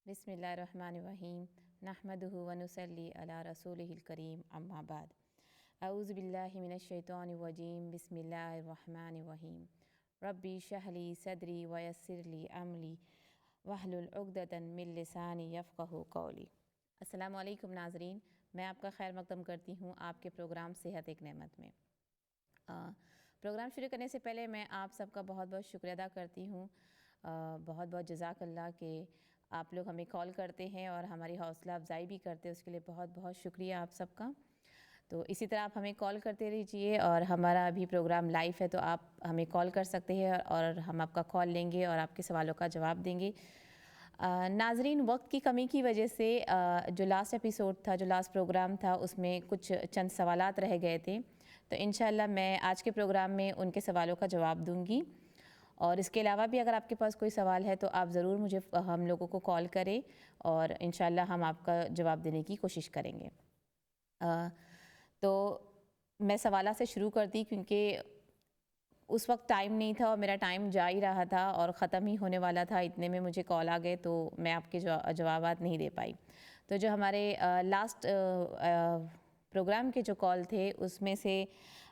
बिस्मिल्लाहिर्रहमानिर्रहीम नहमदुहु व नुसल्ली अला रसूलिहिल करीम अम्मा बाद अऊज़ु बिल्लाहि मिनश शैतानिर रजीम बिस्मिल्लाहिर्रहमानिर्रहीम रब्बी शहली सदरी व यस्सिरली अमली वहलुल उक़दतन मिन लिसानी यफ़क़हू क़ौली। अस्सलामु अलैकुम नाज़रीन, मैं आपका खैर मक़दम करती हूँ आपके प्रोग्राम सेहत एक नेमत में। प्रोग्राम शुरू करने से पहले मैं आप सबका बहुत बहुत शुक्रिया अदा करती हूँ। बहुत बहुत जज़ाकल्लाह के आप लोग हमें कॉल करते हैं और हमारी हौसला अफजाई भी करते हैं, उसके लिए बहुत बहुत शुक्रिया आप सबका। तो इसी तरह आप हमें कॉल करते रहिए और हमारा अभी प्रोग्राम लाइव है तो आप हमें कॉल कर सकते हैं और हम आपका कॉल लेंगे और आपके सवालों का जवाब देंगे। नाज़रीन, वक्त की कमी की वजह से जो लास्ट एपिसोड था, जो लास्ट प्रोग्राम था, उसमें कुछ चंद सवालात रह गए थे, तो इंशाल्लाह मैं आज के प्रोग्राम में उनके सवालों का जवाब दूंगी। और इसके अलावा भी अगर आपके पास कोई सवाल है तो आप ज़रूर मुझे हम लोगों को कॉल करें और इंशाल्लाह हम आपका जवाब देने की कोशिश करेंगे। तो मैं सवाल से शुरू करती क्योंकि उस वक्त टाइम नहीं था और मेरा टाइम जा ही रहा था और ख़त्म ही होने वाला था, इतने में मुझे कॉल आ गए तो मैं आपके जवाबात नहीं दे पाई। तो जो हमारे लास्ट प्रोग्राम के जो कॉल थे उसमें से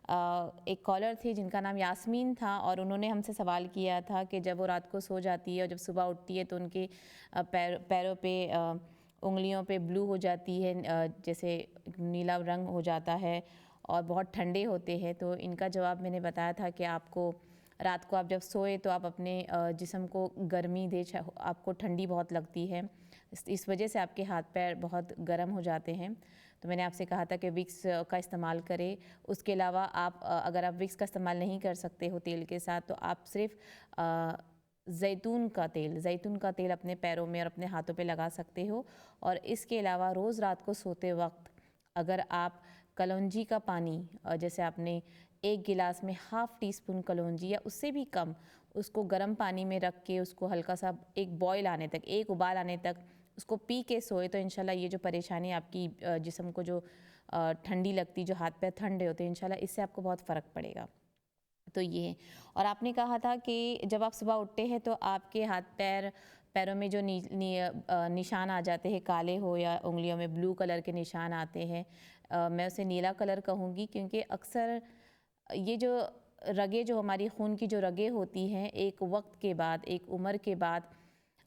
एक कॉलर थी जिनका नाम यास्मीन था और उन्होंने हमसे सवाल किया था कि जब वो रात को सो जाती है और जब सुबह उठती है तो उनके पैरों पे उंगलियों पे ब्लू हो जाती है, जैसे नीला रंग हो जाता है और बहुत ठंडे होते हैं। तो इनका जवाब मैंने बताया था कि आपको रात को आप जब सोए तो आप अपने जिस्म को गर्मी दे, आपको ठंडी बहुत लगती है, इस वजह से आपके हाथ पैर बहुत गर्म हो जाते हैं। तो मैंने आपसे कहा था कि विक्स का इस्तेमाल करें। उसके अलावा आप अगर आप विक्स का इस्तेमाल नहीं कर सकते हो तेल के साथ तो आप सिर्फ जैतून का तेल अपने पैरों में और अपने हाथों पे लगा सकते हो। और इसके अलावा रोज़ रात को सोते वक्त अगर आप कलौंजी का पानी, जैसे आपने एक गिलास में हाफ़ टी स्पून कलौंजी या उससे भी कम, उसको गर्म पानी में रख के उसको हल्का सा एक बॉयल आने तक, एक उबाल आने तक उसको पी के सोए तो इंशाल्लाह ये जो परेशानी आपकी जिस्म को जो ठंडी लगती, जो हाथ पैर ठंडे होते हैं, इंशाल्लाह इससे आपको बहुत फ़र्क पड़ेगा। तो ये, और आपने कहा था कि जब आप सुबह उठते हैं तो आपके पैरों में जो निशान आ जाते हैं, काले हो या उंगलियों में ब्लू कलर के निशान आते हैं, मैं उसे नीला कलर कहूँगी क्योंकि अक्सर ये जो रगें, जो हमारी खून की जो रगें होती हैं, एक वक्त के बाद, एक उम्र के बाद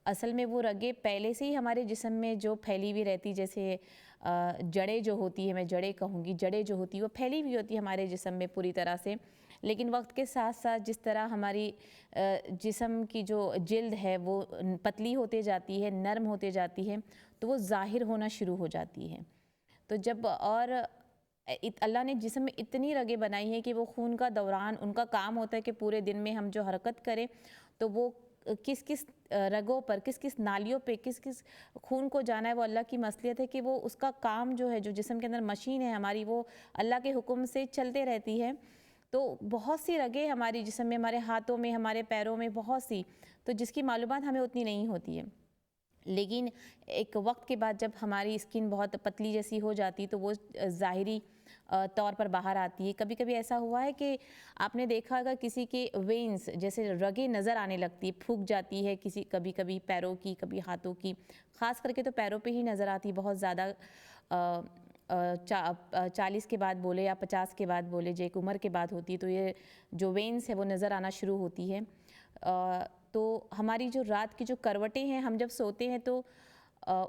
असल में वो रगें पहले से ही हमारे जिस्म में जो फैली हुई रहती, जैसे जड़ें जो होती है, मैं जड़ें कहूँगी, जड़ें जो होती है वो फैली हुई होती है हमारे जिस्म में पूरी तरह से। लेकिन वक्त के साथ साथ जिस तरह हमारी जिस्म की जो जिल्द है वो पतली होते जाती है, नरम होते जाती है, तो वो ज़ाहिर होना शुरू हो जाती है। तो जब और अल्लाह ने जिस्म में इतनी रगें बनाई हैं कि वो खून का दौरान, उनका काम होता है कि पूरे दिन में हम जो हरकत करें तो वो किस किस रगों पर, किस किस नालियों पे, किस किस खून को जाना है, वो अल्लाह की मसलियत है कि वो उसका काम जो है, जो जिस्म के अंदर मशीन है हमारी, वो अल्लाह के हुक्म से चलते रहती है। तो बहुत सी रगें हमारी जिस्म में, हमारे हाथों में, हमारे पैरों में बहुत सी, तो जिसकी मालूमात हमें उतनी नहीं होती है। लेकिन एक वक्त के बाद जब हमारी स्किन बहुत पतली जैसी हो जाती तो वो ज़ाहिरी तौर पर बाहर आती है। कभी कभी ऐसा हुआ है कि आपने देखा होगा किसी के वेन्स, जैसे रगें नज़र आने लगती है, फूक जाती है किसी, कभी कभी पैरों की, कभी हाथों की, ख़ास करके तो पैरों पे ही नज़र आती बहुत ज़्यादा। 40 के बाद बोले या 50 के बाद बोले, जो एक उम्र के बाद होती है तो ये जो वेन्स है वो नज़र आना शुरू होती है। तो हमारी जो रात की जो करवटें हैं, हम जब सोते हैं तो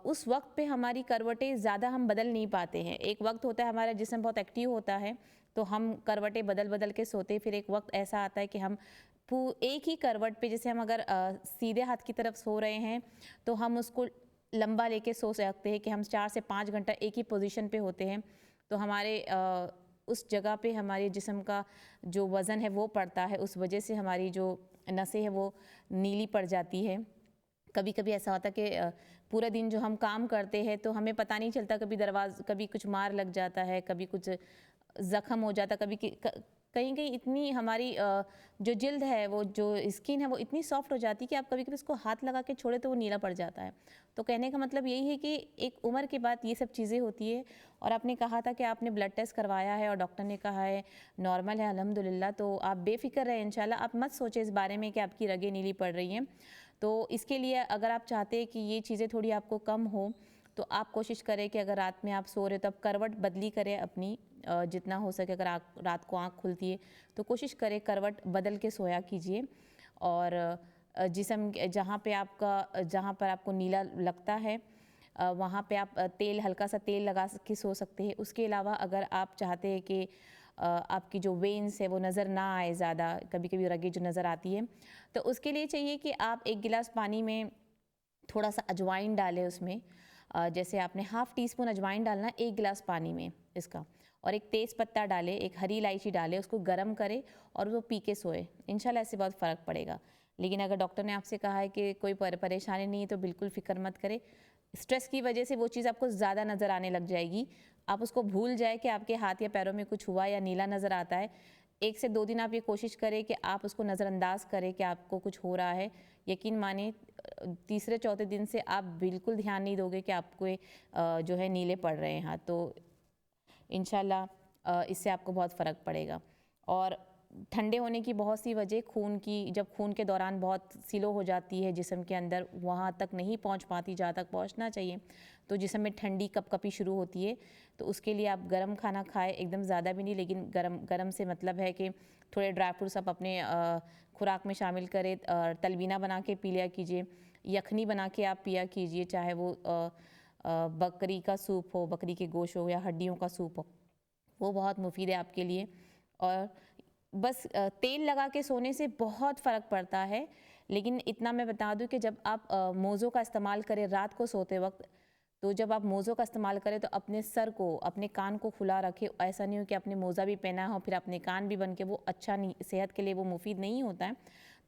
उस वक्त पे हमारी करवटें ज़्यादा हम बदल नहीं पाते हैं। एक वक्त होता है हमारा जिस्म बहुत एक्टिव होता है तो हम करवटें बदल बदल के सोते हैं। फिर एक वक्त ऐसा आता है कि हम एक ही करवट पे, जैसे हम अगर सीधे हाथ की तरफ सो रहे हैं तो हम उसको लंबा लेके सो सकते हैं कि हम 4 से 5 घंटा एक ही पोजीशन पे होते हैं। तो हमारे उस जगह पे हमारे जिस्म का जो वज़न है वो पड़ता है, उस वजह से हमारी जो नसें हैं वो नीली पड़ जाती है। कभी कभी ऐसा होता है कि पूरा दिन जो हम काम करते हैं तो हमें पता नहीं चलता, कभी कुछ मार लग जाता है, कभी कुछ ज़ख्म हो जाता, कभी कहीं कहीं इतनी हमारी जो जिल्द है, वो जो स्किन है वो इतनी सॉफ्ट हो जाती है कि आप कभी कभी इसको हाथ लगा के छोड़े तो वो नीला पड़ जाता है। तो कहने का मतलब यही है कि एक उम्र के बाद ये सब चीज़ें होती है। और आपने कहा था कि आपने ब्लड टेस्ट करवाया है और डॉक्टर ने कहा है नॉर्मल है अल्हम्दुलिल्लाह, तो आप बेफिक्र रहें इंशाल्लाह। आप मत सोचें इस बारे में कि आपकी रगें नीली पड़ रही हैं। तो इसके लिए अगर आप चाहते हैं कि ये चीज़ें थोड़ी आपको कम हो, तो आप कोशिश करें कि अगर रात में आप सो रहे हो तब करवट बदली करें अपनी, जितना हो सके। अगर रात को आँख खुलती है तो कोशिश करें करवट बदल के सोया कीजिए। और जिस्म जहाँ पर आपको नीला लगता है वहाँ पे आप तेल, हल्का सा तेल लगा के सो सकते हैं। उसके अलावा अगर आप चाहते हैं कि आपकी जो वेन्स है वो नज़र ना आए ज़्यादा, कभी-कभी रगें जो नज़र आती है, तो उसके लिए चाहिए कि आप 1 गिलास पानी में थोड़ा सा अजवाइन डालें उसमें। जैसे आपने हाफ़ टी स्पून अजवाइन डालना है 1 गिलास पानी में इसका, और एक तेज़ पत्ता डालें, एक हरी इलायची डालें, उसको गर्म करें और वो पी के सोएं। इंशाल्लाह इससे बहुत फ़र्क पड़ेगा। लेकिन अगर डॉक्टर ने आपसे कहा है कि कोई परेशानी नहीं है तो बिल्कुल फ़िक्र मत करें। स्ट्रेस की वजह से वो चीज़ आपको ज़्यादा नज़र आने लग जाएगी। आप उसको भूल जाए कि आपके हाथ या पैरों में कुछ हुआ या नीला नज़र आता है। 1 से 2 दिन आप ये कोशिश करें कि आप उसको नज़रअंदाज करें कि आपको कुछ हो रहा है। यकीन मानिए तीसरे चौथे दिन से आप बिल्कुल ध्यान नहीं दोगे कि आपको जो है नीले पड़ रहे हैं हाथ। तो इंशाल्लाह इससे आपको बहुत फ़र्क पड़ेगा। और ठंडे होने की बहुत सी वजह जब खून के दौरान बहुत स्लो हो जाती है जिस्म के अंदर, वहाँ तक नहीं पहुँच पाती जहाँ तक पहुँचना चाहिए, तो जिस्म में ठंडी कपकपी शुरू होती है। तो उसके लिए आप गर्म खाना खाएं, एकदम ज़्यादा भी नहीं, लेकिन गर्म से मतलब है कि थोड़े ड्राई फ्रूट्स आप अपने खुराक में शामिल करें। तलबीना बना के पी लिया कीजिए, यखनी बना के आप पिया कीजिए, चाहे वो बकरी का सूप हो, बकरी के गोश्त हो या हड्डियों का सूप हो, वो बहुत मुफीद है आपके लिए। और बस तेल लगा के सोने से बहुत फ़र्क पड़ता है। लेकिन इतना मैं बता दूं कि जब आप मोज़ों का इस्तेमाल करें रात को सोते वक्त, तो जब आप मोज़ों का इस्तेमाल करें तो अपने सर को, अपने कान को खुला रखें। ऐसा नहीं हो कि आपने मोज़ा भी पहना हो फिर अपने कान भी बन के, वो अच्छा नहीं, सेहत के लिए वो मुफीद नहीं होता है।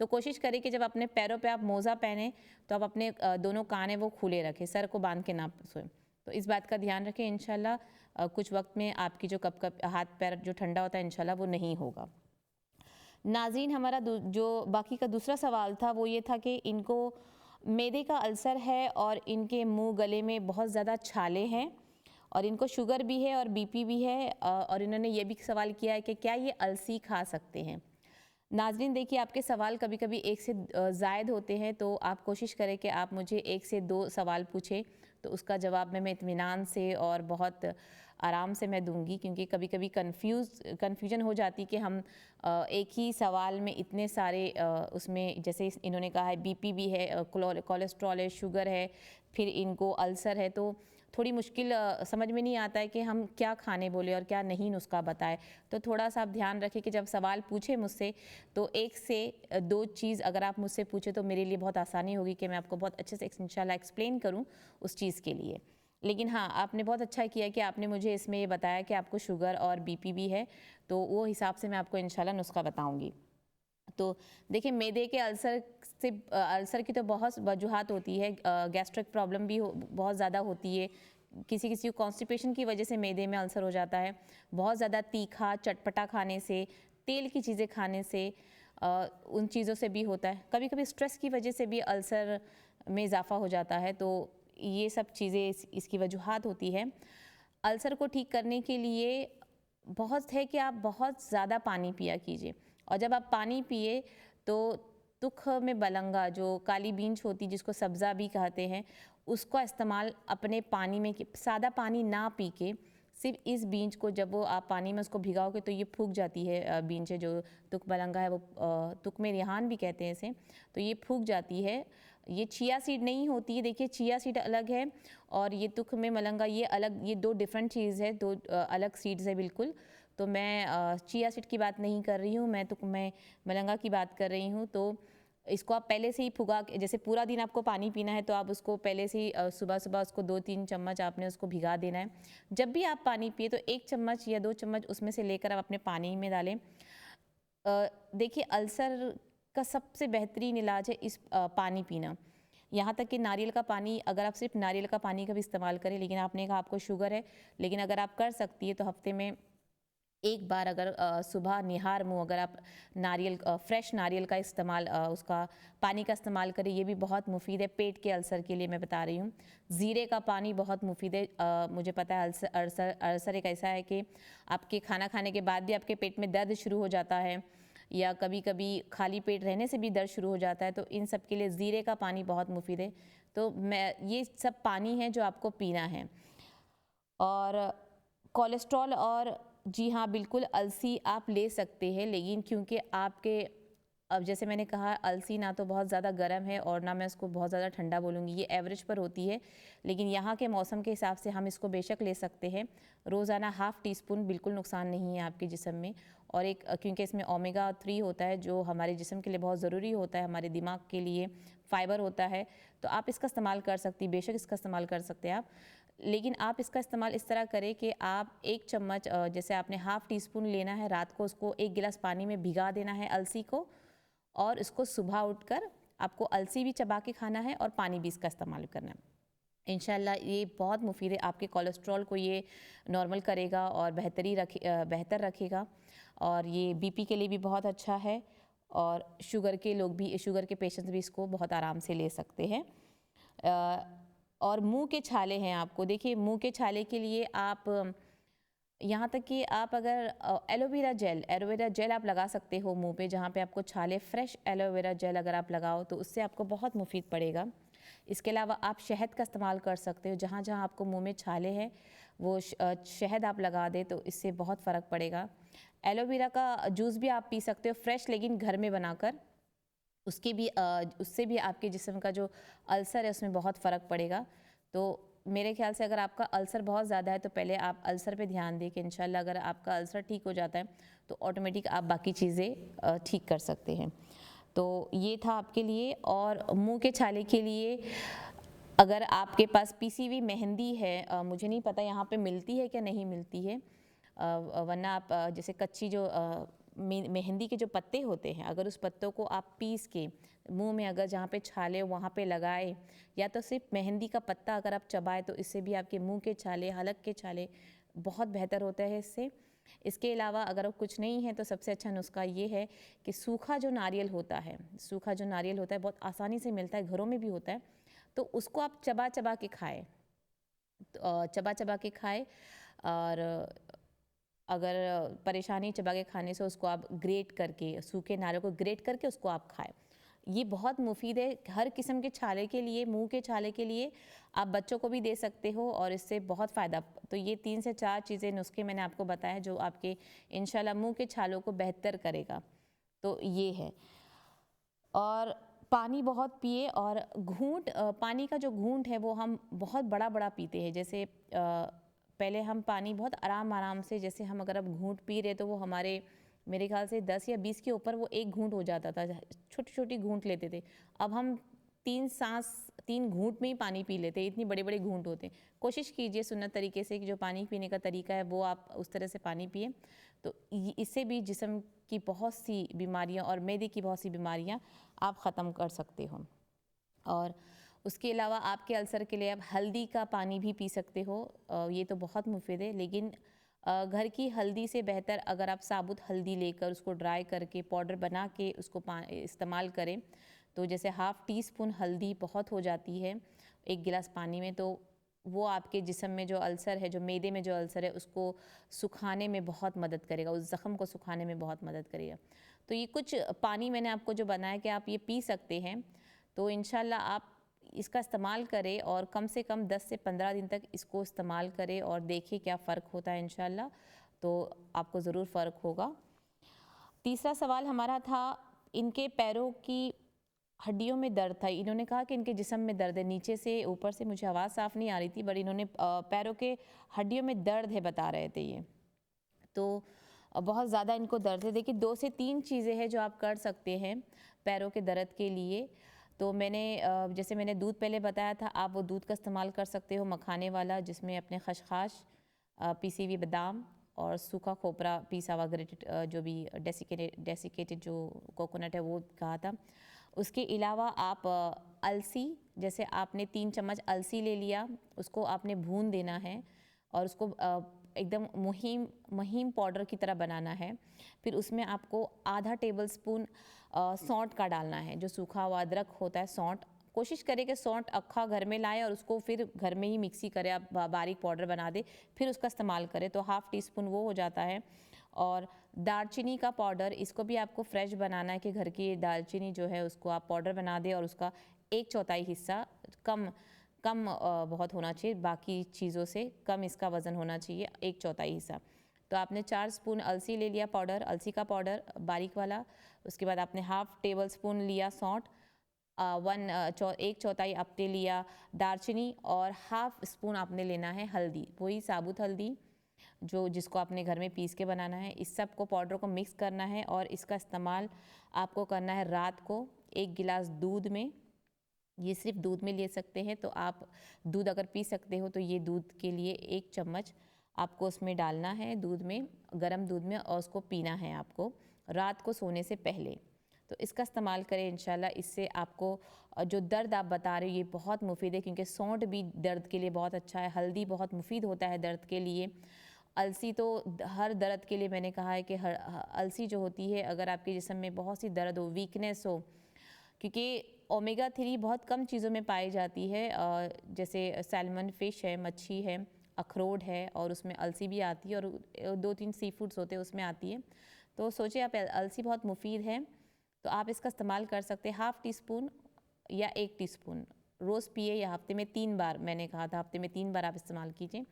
तो कोशिश करें कि जब अपने पैरों पे आप मोज़ा पहने तो आप अपने दोनों कान है वो खुले रखें, सर को बांध के ना सोएं। तो इस बात का ध्यान रखें। इंशाल्लाह कुछ वक्त में आपकी जो कप हाथ पैर जो ठंडा होता है इंशाल्लाह वो नहीं होगा। नाज़रीन, हमारा जो बाकी का दूसरा सवाल था वो ये था कि इनको मैदे का अल्सर है और इनके मुंह गले में बहुत ज़्यादा छाले हैं और इनको शुगर भी है और बीपी भी है। और इन्होंने ये भी सवाल किया है कि क्या ये अलसी खा सकते हैं। नाज़रीन देखिए, आपके सवाल कभी कभी एक से ज़ायद होते हैं, तो आप कोशिश करें कि आप मुझे 1 से 2 सवाल पूछें, तो उसका जवाब मैं इत्मीनान से और बहुत आराम से मैं दूंगी। क्योंकि कभी कभी कन्फ्यूजन हो जाती कि हम एक ही सवाल में इतने सारे उसमें, जैसे इन्होंने कहा है बीपी भी है, कोलेस्ट्रॉल है, शुगर है, फिर इनको अल्सर है, तो थोड़ी मुश्किल समझ में नहीं आता है कि हम क्या खाने बोले और क्या नहीं नुस्खा बताए। तो थोड़ा सा आप ध्यान रखें कि जब सवाल पूछे मुझसे तो 1 से 2 चीज़ अगर आप मुझसे पूछे तो मेरे लिए बहुत आसानी होगी कि मैं आपको बहुत अच्छे से इंशाल्लाह एक्सप्लेन करूं उस चीज़ के लिए। लेकिन हाँ, आपने बहुत अच्छा किया कि आपने मुझे इसमें ये बताया कि आपको शुगर और बीपी भी है, तो वो हिसाब से मैं आपको इंशाल्लाह नुस्खा बताऊँगी। तो देखिए, मैदे के अल्सर की तो बहुत वजूहात होती है। गैस्ट्रिक प्रॉब्लम भी बहुत ज़्यादा होती है। किसी किसी को कॉन्स्टिपेशन की वजह से मैदे में अल्सर हो जाता है। बहुत ज़्यादा तीखा चटपटा खाने से, तेल की चीज़ें खाने से, उन चीज़ों से भी होता है। कभी कभी स्ट्रेस की वजह से भी अल्सर में इजाफा हो जाता है। तो ये सब चीज़ें इसकी वजूहात होती है। अल्सर को ठीक करने के लिए बहुत है कि आप बहुत ज़्यादा पानी पिया कीजिए। और जब आप पानी पिए तो तुख में बलंगा, जो काली बींस होती जिसको सब्ज़ा भी कहते हैं, उसका इस्तेमाल अपने पानी में, सादा पानी ना पी के सिर्फ इस बींस को जब वो आप पानी में उसको भिगाओगे तो ये फूक जाती है। बींस है जो तुक बलंगा है, वो तुक में रिहान भी कहते हैं इसे, तो ये फूक जाती है। ये चिया सीड नहीं होती है। देखिए, चिया सीड अलग है और ये तुख में मलंगा ये अलग, ये 2 डिफरेंट चीज़ है, 2 अलग सीड्स है बिल्कुल। तो मैं चिया सीड की बात नहीं कर रही हूँ, मैं तुक में मलंगा की बात कर रही हूँ। तो इसको आप पहले से ही फुगा के, जैसे पूरा दिन आपको पानी पीना है तो आप उसको पहले से ही सुबह सुबह उसको 2-3 चम्मच आपने उसको भिगा देना है। जब भी आप पानी पिए तो 1 चम्मच या 2 चम्मच उसमें से लेकर आप अपने पानी में डालें। देखिए, अल्सर का सबसे बेहतरीन इलाज है पानी पीना। यहाँ तक कि नारियल का पानी, अगर आप सिर्फ नारियल का पानी का भी इस्तेमाल करें, लेकिन आपने कहा आपको शुगर है, लेकिन अगर आप कर सकती है तो हफ्ते में 1 बार अगर सुबह निहार मुँह अगर आप फ्रेश नारियल का इस्तेमाल, उसका पानी का इस्तेमाल करें, ये भी बहुत मुफीद है पेट के अल्सर के लिए। मैं बता रही हूँ, ज़ीरे का पानी बहुत मुफीद है। मुझे पता है अल्सर एक ऐसा है कि आपके खाना खाने के बाद भी आपके पेट में दर्द शुरू हो जाता है, या कभी कभी खाली पेट रहने से भी दर्द शुरू हो जाता है, तो इन सब के लिए ज़ीरे का पानी बहुत मुफीद है। तो मैं ये सब पानी है जो आपको पीना है। और कोलेस्ट्रॉल और जी हाँ, बिल्कुल अलसी आप ले सकते हैं, लेकिन क्योंकि आपके अब जैसे मैंने कहा अलसी ना तो बहुत ज़्यादा गर्म है और ना मैं उसको बहुत ज़्यादा ठंडा बोलूँगी, ये एवरेज पर होती है, लेकिन यहाँ के मौसम के हिसाब से हम इसको बेशक ले सकते हैं। रोज़ाना हाफ़ टी स्पून बिल्कुल नुकसान नहीं है आपके जिस्म में। और एक क्योंकि इसमें ओमेगा 3 होता है जो हमारे जिस्म के लिए बहुत ज़रूरी होता है, हमारे दिमाग के लिए फ़ाइबर होता है, तो आप इसका इस्तेमाल कर सकती, बेशक इसका इस्तेमाल कर सकते हैं आप। लेकिन आप इसका इस्तेमाल इस तरह करें कि आप 1 चम्मच जैसे आपने हाफ़ टी स्पून लेना है, रात को उसको 1 गिलास पानी में भिगा देना है अलसी को, और इसको सुबह उठकर आपको अलसी भी चबा के खाना है और पानी भी इसका इस्तेमाल करना है। इंशाल्लाह ये बहुत मुफीद है, आपके कोलेस्ट्रॉल को ये नॉर्मल करेगा और बेहतर रखेगा, और ये बीपी के लिए भी बहुत अच्छा है, और शुगर के लोग भी, शुगर के पेशेंट्स भी इसको बहुत आराम से ले सकते हैं। और मुंह के छाले हैं आपको, देखिए मुंह के छाले के लिए आप यहाँ तक कि आप अगर एलोवेरा जेल आप लगा सकते हो मुंह पे, जहाँ पे आपको छाले, फ्रेश एलोवेरा जेल अगर आप लगाओ तो उससे आपको बहुत मुफीद पड़ेगा। इसके अलावा आप शहद का इस्तेमाल कर सकते हो, जहाँ जहाँ आपको मुंह में छाले हैं वो शहद आप लगा दे तो इससे बहुत फ़र्क पड़ेगा। एलोवेरा का जूस भी आप पी सकते हो फ्रेश, लेकिन घर में बनाकर, उससे भी आपके जिस्म का जो अल्सर है उसमें बहुत फ़र्क पड़ेगा। तो मेरे ख्याल से अगर आपका अल्सर बहुत ज़्यादा है तो पहले आप अल्सर पे ध्यान दें कि इंशाल्लाह अगर आपका अल्सर ठीक हो जाता है तो ऑटोमेटिक आप बाकी चीज़ें ठीक कर सकते हैं। तो ये था आपके लिए। और मुंह के छाले के लिए अगर आपके पास पीसी हुई मेहंदी है, मुझे नहीं पता यहाँ पे मिलती है क्या नहीं मिलती है, वरना आप जैसे कच्ची जो मेहंदी के जो पत्ते होते हैं, अगर उस पत्तों को आप पीस के मुंह में अगर जहाँ पे छाले वहाँ पे लगाए, या तो सिर्फ मेहंदी का पत्ता अगर आप चबाए तो इससे भी आपके मुंह के छाले, हलक के छाले बहुत बेहतर होता है इससे। इसके अलावा अगर कुछ नहीं है तो सबसे अच्छा नुस्खा ये है कि सूखा जो नारियल होता है, बहुत आसानी से मिलता है, घरों में भी होता है, तो उसको आप चबा चबा के खाएँ, और अगर परेशानी चबा के खाने से, उसको आप ग्रेट करके, सूखे नारियल को ग्रेट करके उसको आप खाएं। ये बहुत मुफीद है हर किस्म के छाले के लिए, मुंह के छाले के लिए। आप बच्चों को भी दे सकते हो और इससे बहुत फ़ायदा। तो ये 3 से 4 चीज़ें, नुस्खे मैंने आपको बताए जो आपके इंशाल्लाह मुंह के छालों को बेहतर करेगा। तो ये है। और पानी बहुत पिए, और पानी का जो घूंट है वो हम बहुत बड़ा बड़ा पीते हैं। जैसे पहले हम पानी बहुत आराम आराम से, जैसे हम अगर अब घूंट पी रहे तो वो हमारे मेरे ख्याल से 10 या 20 के ऊपर वो एक घूंट हो जाता था, छोटी छोटी घूंट लेते थे। अब हम 3 घूंट में ही पानी पी लेते हैं, इतनी बड़े बड़े घूंट होते हैं। कोशिश कीजिए सुन्नत तरीके से कि जो पानी पीने का तरीका है वो आप उस तरह से पानी पिए, तो इससे भी जिस्म की बहुत सी बीमारियां और मैदे की बहुत सी बीमारियां आप ख़त्म कर सकते हो। और उसके अलावा आपके अल्सर के लिए आप हल्दी का पानी भी पी सकते हो, ये तो बहुत मुफीद है। लेकिन घर की हल्दी से बेहतर अगर आप साबुत हल्दी लेकर उसको ड्राई करके पाउडर बना के उसको इस्तेमाल करें, तो जैसे हाफ़ टी स्पून हल्दी बहुत हो जाती है 1 गिलास पानी में, तो वो आपके जिस्म में जो अल्सर है, जो मैदे में जो अल्सर है, उसको सुखाने में बहुत मदद करेगा, उस ज़ख़म को सुखाने में बहुत मदद करेगा। तो ये कुछ पानी मैंने आपको जो बनाया कि आप ये पी सकते हैं, तो इंशाल्लाह आप इसका इस्तेमाल करें और कम से कम 10 से 15 दिन तक इसको इस्तेमाल करें और देखिए क्या फ़र्क होता है इंशाल्लाह, तो आपको ज़रूर फ़र्क होगा। तीसरा सवाल हमारा था, इनके पैरों की हड्डियों में दर्द था। इन्होंने कहा कि इनके जिस्म में दर्द है, नीचे से ऊपर से मुझे आवाज़ साफ़ नहीं आ रही थी, बट इन्होंने पैरों के हड्डियों में दर्द है बता रहे थे ये। तो बहुत ज़्यादा इनको दर्द है। देखिए 2 से 3 चीज़ें हैं जो आप कर सकते हैं पैरों के दर्द के लिए। तो जैसे मैंने दूध पहले बताया था, आप वो दूध का इस्तेमाल कर सकते हो मखाने वाला, जिसमें अपने खसखस, पिसी हुई बादाम और सूखा खोपरा पीसा हुआ ग्रेटेड, जो भी डेसिकेटेड जो कोकोनट है वो कहा था। उसके अलावा आप अलसी, जैसे आपने 3 चम्मच अलसी ले लिया, उसको आपने भून देना है और उसको एकदम महीन पाउडर की तरह बनाना है। फिर उसमें आपको आधा टेबल स्पून सौंठ का डालना है, जो सूखा हुआ अदरक होता है सौंठ। कोशिश करें कि सौंठ अक्खा घर में लाएं और उसको फिर घर में ही मिक्सी करें, आप बारीक पाउडर बना दे, फिर उसका इस्तेमाल करें, तो हाफ़ टी स्पून वो हो जाता है। और दालचीनी का पाउडर, इसको भी आपको फ्रेश बनाना है कि घर की दालचीनी जो है उसको आप पाउडर बना दें और उसका 1/4 हिस्सा कम कम बहुत होना चाहिए, बाकी चीज़ों से कम इसका वज़न होना चाहिए, 1/4 हिस्सा। तो आपने 4 स्पून अलसी ले लिया पाउडर, अलसी का पाउडर बारीक वाला। उसके बाद आपने हाफ़ टेबल स्पून लिया सौंठ, 1/4 आपने लिया दालचीनी और हाफ़ स्पून आपने लेना है हल्दी, वही साबुत हल्दी जिसको आपने घर में पीस के बनाना है। इस सब को पाउडर को मिक्स करना है और इसका इस्तेमाल आपको करना है रात को 1 गिलास दूध में। ये सिर्फ दूध में ले सकते हैं, तो आप दूध अगर पी सकते हो तो ये दूध के लिए 1 चम्मच आपको उसमें डालना है दूध में, गर्म दूध में, और उसको पीना है आपको रात को सोने से पहले। तो इसका इस्तेमाल करें इंशाल्लाह। इससे आपको जो दर्द आप बता रहे हो ये बहुत मुफीद है, क्योंकि सौंठ भी दर्द के लिए बहुत अच्छा है, हल्दी बहुत मुफीद होता है दर्द के लिए, अलसी तो हर दर्द के लिए मैंने कहा है कि अलसी जो होती है, अगर आपके जिस्म में बहुत सी दर्द हो, वीकनेस हो, क्योंकि ओमेगा 3 बहुत कम चीज़ों में पाई जाती है, जैसे सैल्मन फ़िश है, मच्छी है, अखरोट है, और उसमें अलसी भी आती है, और 2-3 सी फूड्स होते हैं उसमें आती है। तो सोचिए आप, अलसी बहुत मुफीद है, तो आप इसका इस्तेमाल कर सकते हैं। हाफ़ टी स्पून या 1 टीस्पून रोज़ पिए, या हफ्ते में 3 बार, मैंने कहा था हफ्ते में 3 बार आप इस्तेमाल कीजिए।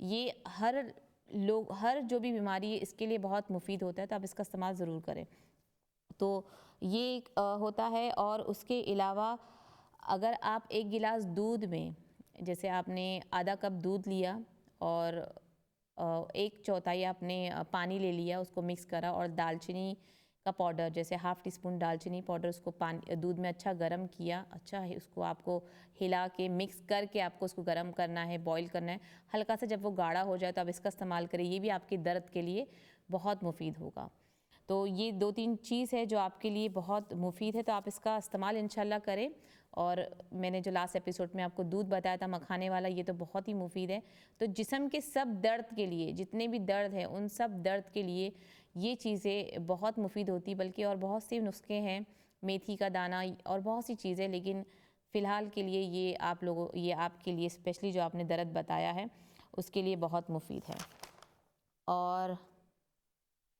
ये हर जो भी बीमारी है इसके लिए बहुत मुफीद होता है, तो आप इसका इस्तेमाल ज़रूर करें। तो ये होता है। और उसके अलावा अगर आप 1 गिलास दूध में, जैसे आपने आधा कप दूध लिया और 1/4 आपने पानी ले लिया, उसको मिक्स करा, और दालचीनी का पाउडर, जैसे हाफ़ टी स्पून दालचीनी पाउडर, उसको दूध में अच्छा गर्म किया, अच्छा है, उसको आपको हिला के मिक्स करके आपको उसको गर्म करना है, बॉईल करना है हल्का सा। जब वो गाढ़ा हो जाए तो आप इसका इस्तेमाल करें, ये भी आपके दर्द के लिए बहुत मुफीद होगा। तो ये 2-3 चीज़ है जो आपके लिए बहुत मुफीद है, तो आप इसका इस्तेमाल इंशाल्लाह करें। और मैंने जो लास्ट एपिसोड में आपको दूध बताया था मखाने वाला, ये तो बहुत ही मुफीद है। तो जिस्म के सब दर्द के लिए, जितने भी दर्द हैं उन सब दर्द के लिए ये चीज़ें बहुत मुफीद होती, बल्कि और बहुत से नुस्खे हैं, मेथी का दाना और बहुत सी चीज़ें, लेकिन फ़िलहाल के लिए ये आपके लिए स्पेशली जो आपने दर्द बताया है उसके लिए बहुत मुफीद है। और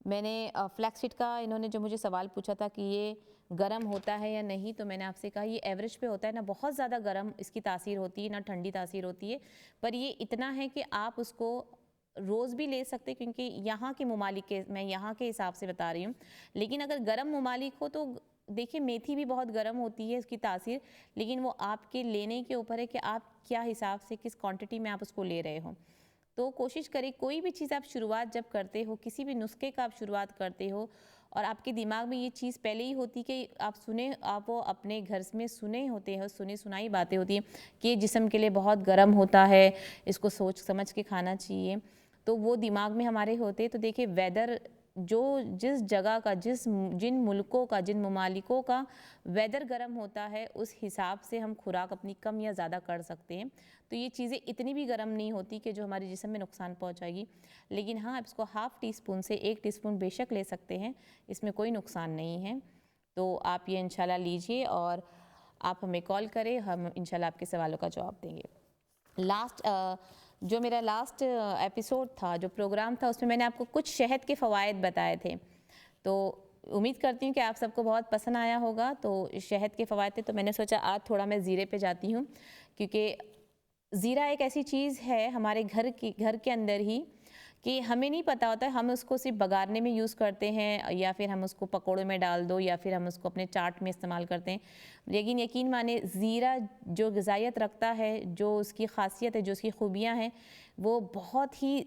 मैंने फ्लैक्स सीड का, इन्होंने जो मुझे सवाल पूछा था कि ये गर्म होता है या नहीं, तो मैंने आपसे कहा ये एवरेज पे होता है, ना बहुत ज़्यादा गर्म इसकी तासीर होती है, ना ठंडी तासीर होती है, पर ये इतना है कि आप उसको रोज़ भी ले सकते हैं, क्योंकि यहाँ के ममालिक के, मैं यहाँ के हिसाब से बता रही हूँ। लेकिन अगर गर्म ममालिक हो तो देखिए मेथी भी बहुत गर्म होती है उसकी तासीर, लेकिन वो आपके लेने के ऊपर है कि आप क्या हिसाब से, किस क्वांटिटी में आप उसको ले रहे हो। तो कोशिश करें, कोई भी चीज़ आप शुरुआत जब करते हो, किसी भी नुस्खे का आप शुरुआत करते हो, और आपके दिमाग में ये चीज़ पहले ही होती कि आप वो अपने घर में सुने होते हैं, सुनी सुनाई बातें होती हैं कि ये जिस्म के लिए बहुत गर्म होता है, इसको सोच समझ के खाना चाहिए, तो वो दिमाग में हमारे होते। तो देखिए वेदर जिस जगह का, जिन मुल्कों का, जिन ममालिकों का वेदर गर्म होता है, उस हिसाब से हम खुराक अपनी कम या ज़्यादा कर सकते हैं। तो ये चीज़ें इतनी भी गर्म नहीं होती कि जो हमारे जिस्म में नुकसान पहुंचाएगी, लेकिन हाँ, आप इसको हाफ़ टी स्पून से 1 टीस्पून बेशक ले सकते हैं, इसमें कोई नुकसान नहीं है। तो आप ये इंशाल्लाह लीजिए और आप हमें कॉल करें, हम इंशाल्लाह आपके सवालों का जवाब देंगे। जो मेरा लास्ट एपिसोड था, जो प्रोग्राम था, उसमें मैंने आपको कुछ शहद के फ़वाइद बताए थे, तो उम्मीद करती हूँ कि आप सबको बहुत पसंद आया होगा। तो शहद के फ़वाइद थे, तो मैंने सोचा आज थोड़ा मैं ज़ीरे पे जाती हूँ, क्योंकि ज़ीरा एक ऐसी चीज़ है हमारे घर के अंदर ही कि हमें नहीं पता होता है, हम उसको सिर्फ बघारने में यूज़ करते हैं, या फिर हम उसको पकौड़े में डाल दो, या फिर हम उसको अपने चाट में इस्तेमाल करते हैं। लेकिन यकीन माने, ज़ीरा जो ग़िज़ाइयत रखता है, जो उसकी ख़ासियत है, जो उसकी ख़ूबियाँ हैं, वो बहुत ही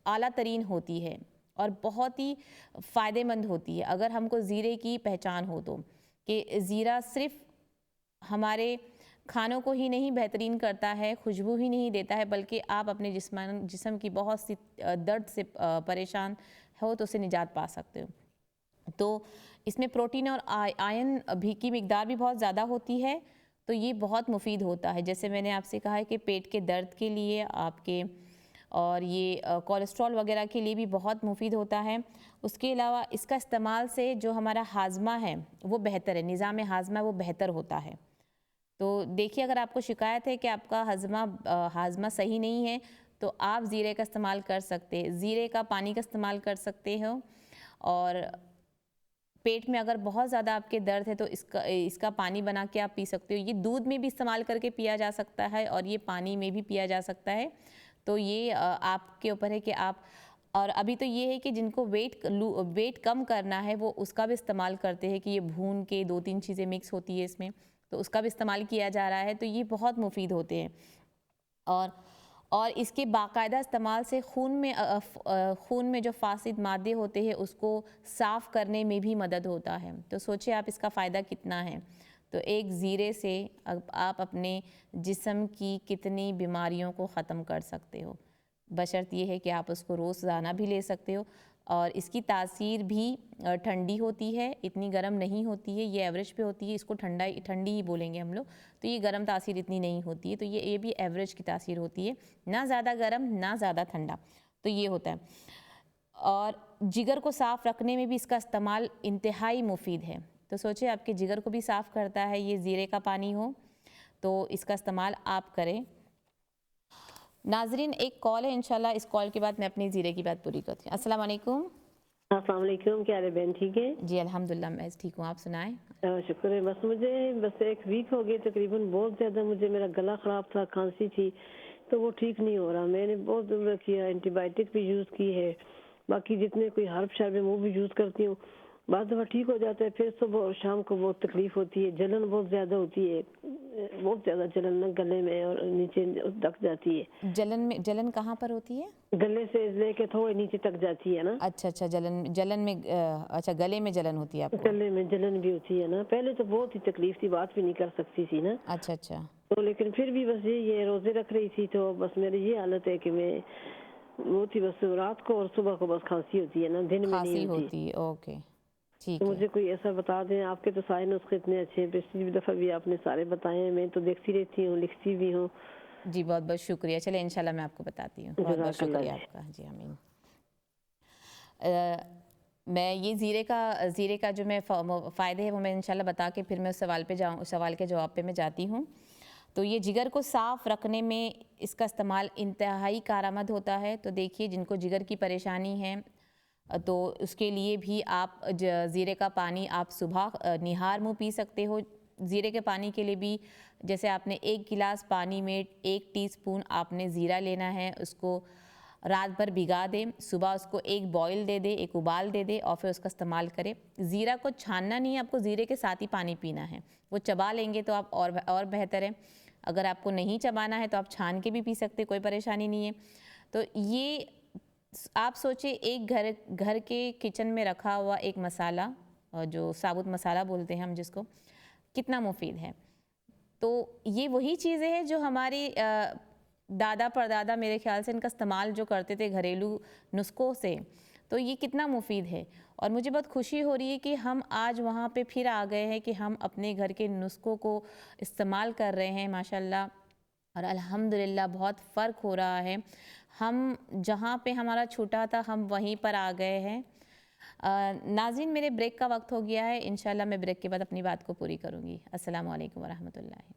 आला तरीन होती है और बहुत ही फ़ायदेमंद होती है। अगर हमको ज़ीरे की पहचान हो तो, कि ज़ीरा सिर्फ हमारे खानों को ही नहीं बेहतरीन करता है, खुशबू ही नहीं देता है, बल्कि आप अपने जिस्म की बहुत सी दर्द से परेशान हो तो उससे निजात पा सकते हो। तो इसमें प्रोटीन और आयरन भी की मिकदार भी बहुत ज़्यादा होती है, तो ये बहुत मुफीद होता है। जैसे मैंने आपसे कहा है कि पेट के दर्द के लिए आपके, और ये कोलेस्ट्रॉल वगैरह के लिए भी बहुत मुफीद होता है। उसके अलावा इसका इस्तेमाल से जो हमारा हाजमा है वो बेहतर है, निज़ाम हाजमा वो बेहतर होता है। तो देखिए, अगर आपको शिकायत है कि आपका हाजमा सही नहीं है, तो आप ज़ीरे का इस्तेमाल कर सकते हैं। ज़ीरे का पानी का इस्तेमाल कर सकते हो। और पेट में अगर बहुत ज़्यादा आपके दर्द है तो इसका पानी बना के आप पी सकते हो। ये दूध में भी इस्तेमाल करके पिया जा सकता है और ये पानी में भी पिया जा सकता है। तो ये आपके ऊपर है कि आप, और अभी तो ये है कि जिनको वेट कम करना है वो उसका भी इस्तेमाल करते हैं कि ये भून के 2-3 चीज़ें मिक्स होती है इसमें, तो उसका भी इस्तेमाल किया जा रहा है। तो ये बहुत मुफीद होते हैं। और इसके बाकायदा इस्तेमाल से खून में जो फासिद मादे होते हैं उसको साफ़ करने में भी मदद होता है। तो सोचिए आप इसका फ़ायदा कितना है। तो एक ज़ीरे से आप अपने जिस्म की कितनी बीमारियों को ख़त्म कर सकते हो, बशर्त ये है कि आप उसको रोज़ाना भी ले सकते हो। और इसकी तासीर भी ठंडी होती है, इतनी गर्म नहीं होती है, ये एवरेज पे होती है। इसको ठंडी ही बोलेंगे हम लोग। तो ये गर्म तासीर इतनी नहीं होती है, तो ये भी एवरेज की तासीर होती है, ना ज़्यादा गर्म ना ज़्यादा ठंडा। तो ये होता है। और जिगर को साफ़ रखने में भी इसका इस्तेमाल इंतहाई मुफीद है। तो सोचिए आपके जिगर को भी साफ़ करता है ये ज़ीरे का पानी हो, तो इसका इस्तेमाल आप करें। नाजरीन, एक कॉल है, इंशाल्लाह इस कॉल के बाद मैं अपनी ज़ीरे की बात पूरी करती हूँ। अस्सलाम वालेकुम। अस्सलाम वालेकुम, क्या है बहन, ठीक है? जी अल्हम्दुलिल्लाह मैं ठीक हूँ, आप सुनाएं। शुक्र है। बस एक वीक हो गए तकरीबन, बहुत ज़्यादा मुझे मेरा गला ख़राब था, खांसी थी, तो वो ठीक नहीं हो रहा। मैंने बहुत किया, एंटीबायोटिक भी यूज़ की है, बाकी जितने कोई हर्ब शर्ब है वो भी यूज़ करती हूँ। बाद दफ़ा ठीक हो जाता है, फिर सुबह और शाम को बहुत तकलीफ होती है, जलन बहुत ज़्यादा होती है, बहुत ज़्यादा जलन ना गले में और नीचे तक जाती है। जलन कहाँ पर होती है? गले से लेके थोड़े नीचे तक जाती है ना। अच्छा, जलन में अच्छा, गले में जलन होती है आपको? गले में जलन भी होती है ना। पहले तो बहुत ही तकलीफ थी, बात भी नहीं कर सकती थी ना। अच्छा। तो लेकिन फिर भी बस ये रोजे रख रही थी, तो बस मेरी ये हालत है कि मैं वो थी, बस रात को और सुबह को बस खांसी होती है ना, दिन में नहीं खांसी होती। होती है, ओके, ठीक तो है। मुझे कोई ऐसा बता दें, आपके तो सारे नुस्खे इतने अच्छे हैं, पिछली दफ़ा भी आपने सारे बताए हैं, मैं तो देखती रहती हूँ, लिखती भी हूँ। जी बहुत बहुत शुक्रिया। चलिए इंशाल्लाह मैं आपको बताती हूँ। बहुत बहुत जज़ाकल्लाह शुक्रिया जी। आपका। जी आमीन। मैं ये ज़ीरे का जो मैं फ़ायदे हैं वो मैं इंशाल्लाह बता के फिर मैं उस सवाल के जवाब पे मैं जाती हूँ। तो ये जिगर को साफ़ रखने में इसका इस्तेमाल इंतहाई कारआमद होता है। तो देखिए जिनको जिगर की परेशानी है तो उसके लिए भी आप ज़ीरे का पानी आप सुबह निहार मुँह पी सकते हो। ज़ीरे के पानी के लिए भी जैसे आपने 1 गिलास पानी में 1 टीस्पून आपने ज़ीरा लेना है, उसको रात भर भिगा दें, सुबह उसको एक बॉयल दे दे, एक उबाल दे दे और फिर उसका इस्तेमाल करें। ज़ीरा को छानना नहीं है, आपको ज़ीरे के साथ ही पानी पीना है। वो चबा लेंगे तो आप और बेहतर है। अगर आपको नहीं चबाना है तो आप छान के भी पी सकते, कोई परेशानी नहीं है। तो ये आप सोचिए एक घर के किचन में रखा हुआ एक मसाला, जो साबुत मसाला बोलते हैं हम जिसको, कितना मुफीद है। तो ये वही चीज़ें हैं जो हमारी दादा परदादा मेरे ख्याल से इनका इस्तेमाल जो करते थे घरेलू नुस्ख़ों से, तो ये कितना मुफीद है। और मुझे बहुत खुशी हो रही है कि हम आज वहाँ पे फिर आ गए हैं कि हम अपने घर के नुस्ख़ों को इस्तेमाल कर रहे हैं माशाल्लाह, और अल्हम्दुलिल्लाह बहुत फ़र्क हो रहा है। हम जहाँ पे हमारा छूटा था हम वहीं पर आ गए हैं। नाज़रीन, मेरे ब्रेक का वक्त हो गया है, इंशाल्लाह मैं ब्रेक के बाद अपनी बात को पूरी करूँगी। अस्सलामु अलैकुम वरहमतुल्लाहि।